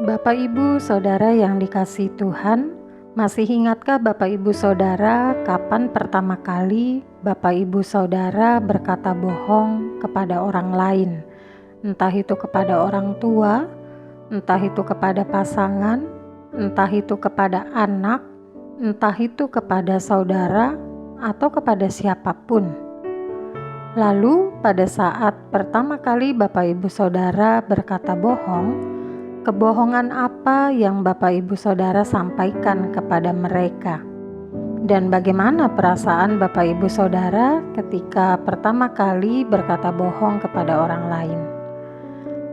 Bapak Ibu Saudara yang dikasihi Tuhan, masih ingatkah Bapak Ibu Saudara kapan pertama kali Bapak Ibu Saudara berkata bohong kepada orang lain? Entah itu kepada orang tua, entah itu kepada pasangan, entah itu kepada anak, entah itu kepada saudara, atau kepada siapapun. Lalu pada saat pertama kali Bapak Ibu Saudara berkata bohong, kebohongan apa yang Bapak Ibu Saudara sampaikan kepada mereka? Dan bagaimana perasaan Bapak Ibu Saudara ketika pertama kali berkata bohong kepada orang lain?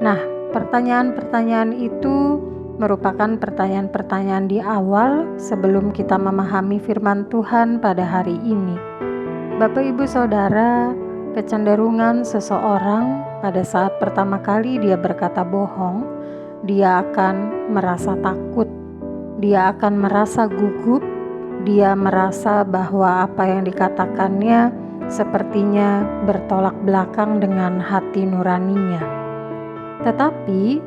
Nah, pertanyaan-pertanyaan itu merupakan pertanyaan-pertanyaan di awal sebelum kita memahami firman Tuhan pada hari ini. Bapak Ibu Saudara, kecenderungan seseorang pada saat pertama kali dia berkata bohong, dia akan merasa takut, dia akan merasa gugup, dia merasa bahwa apa yang dikatakannya sepertinya bertolak belakang dengan hati nuraninya. Tetapi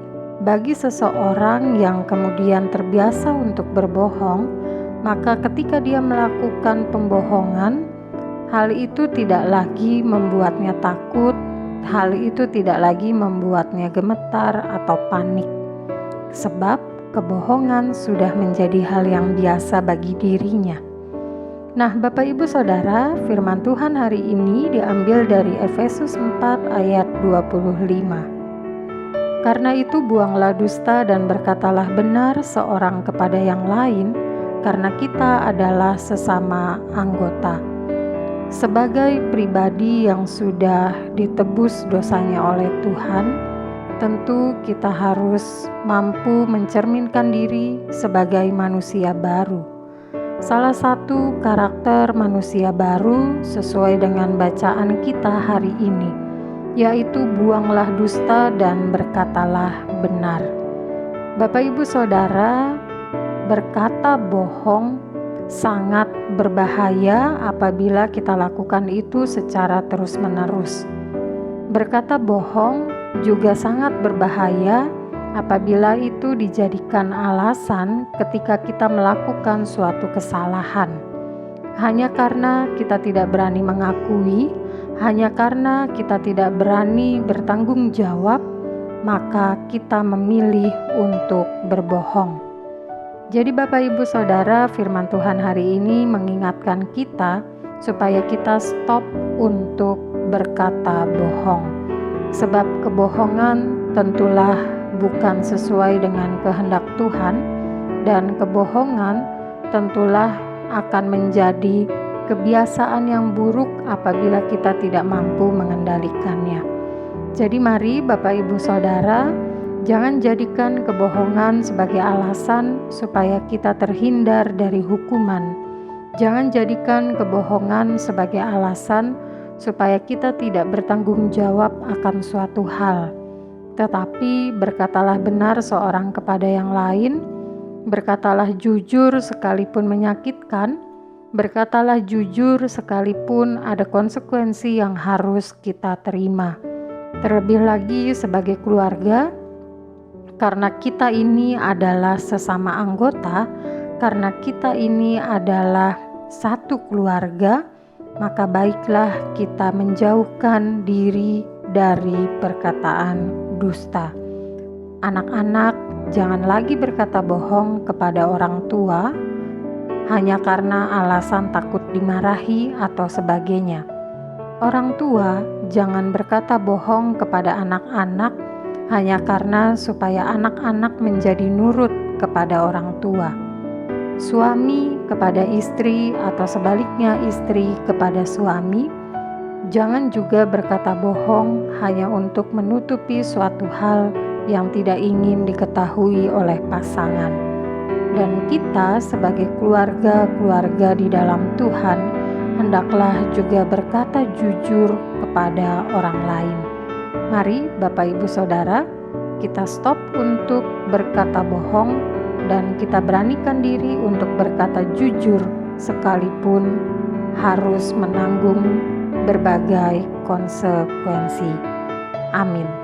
bagi seseorang yang kemudian terbiasa untuk berbohong, maka ketika dia melakukan pembohongan, hal itu tidak lagi membuatnya takut, hal itu tidak lagi membuatnya gemetar atau panik. Sebab kebohongan sudah menjadi hal yang biasa bagi dirinya. Nah, Bapak Ibu Saudara, firman Tuhan hari ini diambil dari Efesus 4 ayat 25. Karena itu buanglah dusta dan berkatalah benar seorang kepada yang lain, karena kita adalah sesama anggota. Sebagai pribadi yang sudah ditebus dosanya oleh Tuhan, tentu kita harus mampu mencerminkan diri sebagai manusia baru. Salah satu karakter manusia baru sesuai dengan bacaan kita hari ini, yaitu buanglah dusta dan berkatalah benar. Bapak Ibu Saudara, berkata bohong sangat berbahaya apabila kita lakukan itu secara terus-menerus. Berkata bohong juga sangat berbahaya apabila itu dijadikan alasan ketika kita melakukan suatu kesalahan. Hanya karena kita tidak berani mengakui, hanya karena kita tidak berani bertanggung jawab, maka kita memilih untuk berbohong. Jadi Bapak Ibu Saudara, firman Tuhan hari ini mengingatkan kita supaya kita stop untuk berkata bohong. Sebab kebohongan tentulah bukan sesuai dengan kehendak Tuhan, dan kebohongan tentulah akan menjadi kebiasaan yang buruk apabila kita tidak mampu mengendalikannya. Jadi mari Bapak Ibu Saudara, jangan jadikan kebohongan sebagai alasan supaya kita terhindar dari hukuman. Jangan jadikan kebohongan sebagai alasan supaya kita tidak bertanggung jawab akan suatu hal. Tetapi berkatalah benar seorang kepada yang lain, berkatalah jujur sekalipun menyakitkan, berkatalah jujur sekalipun ada konsekuensi yang harus kita terima. Terlebih lagi sebagai keluarga, karena kita ini adalah sesama anggota, karena kita ini adalah satu keluarga, maka baiklah kita menjauhkan diri dari perkataan dusta. Anak-anak, jangan lagi berkata bohong kepada orang tua hanya karena alasan takut dimarahi atau sebagainya. Orang tua jangan berkata bohong kepada anak-anak hanya karena supaya anak-anak menjadi nurut kepada orang tua. Suami kepada istri atau sebaliknya istri kepada suami, jangan juga berkata bohong hanya untuk menutupi suatu hal yang tidak ingin diketahui oleh pasangan. Dan kita sebagai keluarga di dalam Tuhan, hendaklah juga berkata jujur kepada orang lain. Mari Bapak Ibu Saudara, kita stop untuk berkata bohong dan kita beranikan diri untuk berkata jujur sekalipun harus menanggung berbagai konsekuensi. Amin.